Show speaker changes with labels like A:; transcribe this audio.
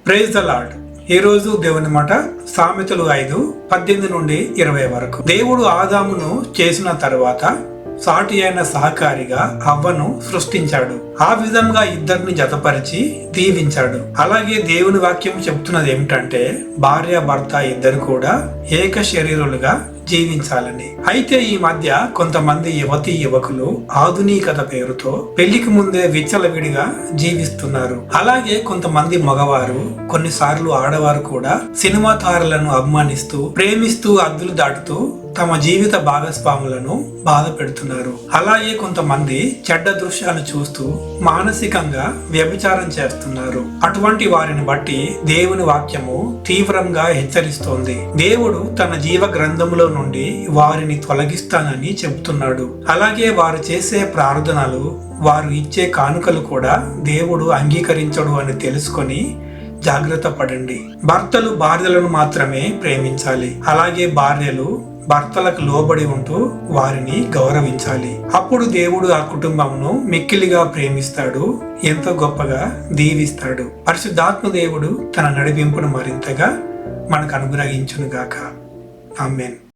A: Praise the lord. ఈ రోజు దేవుని మాట సామెతలు 5:18 నుండి 20 వరకు. దేవుడు ఆదామును చేసిన తరువాత సాటి అయిన సహకారిగా హవ్వను సృష్టించాడు. ఆ విధంగా ఇద్దరిని జతపరిచి దీవించాడు. అలాగే దేవుని వాక్యం చెప్తున్నది ఏమిటంటే భార్య భర్త ఇద్దరు కూడా ఏక శరీరులుగా జీవించాలని. అయితే ఈ మధ్య కొంతమంది యువతీ యువకులు ఆధునికత పేరుతో పెళ్లికి ముందే విచ్చలవిడిగా జీవిస్తున్నారు. అలాగే కొంతమంది మగవారు, కొన్నిసార్లు ఆడవారు కూడా సినిమా తారలను అభిమానిస్తూ, ప్రేమిస్తూ, అద్దులు దాటుతూ తమ జీవిత భాగస్వాములను బాధ పెడుతున్నారు. అలాగే కొంతమంది చెడ్డ దృశ్యాలు చూస్తూ మానసికంగా వ్యభిచారం చేస్తున్నారు. అటువంటి వారిని బట్టి దేవుని వాక్యము తీవ్రంగా హెచ్చరిస్తోంది. దేవుడు తన జీవ గ్రంథములో నుండి వారిని తొలగిస్తానని చెబుతున్నాడు. అలాగే వారు చేసే ప్రార్థనలు, వారు ఇచ్చే కానుకలు కూడా దేవుడు అంగీకరించడు అని తెలుసుకొని జాగ్రత్త పడండి. భర్తలు భార్యలను మాత్రమే ప్రేమించాలి. అలాగే భార్యలు భర్తలకు లోబడి ఉంటూ వారిని గౌరవించాలి. అప్పుడు దేవుడు ఆ కుటుంబంను మిక్కిలిగా ప్రేమిస్తాడు, ఎంతో గొప్పగా దీవిస్తాడు. పరిశుద్ధాత్మ దేవుడు తన నడిపింపును మరింతగా మనకు అనుగ్రహించును గాక. ఆమేన్.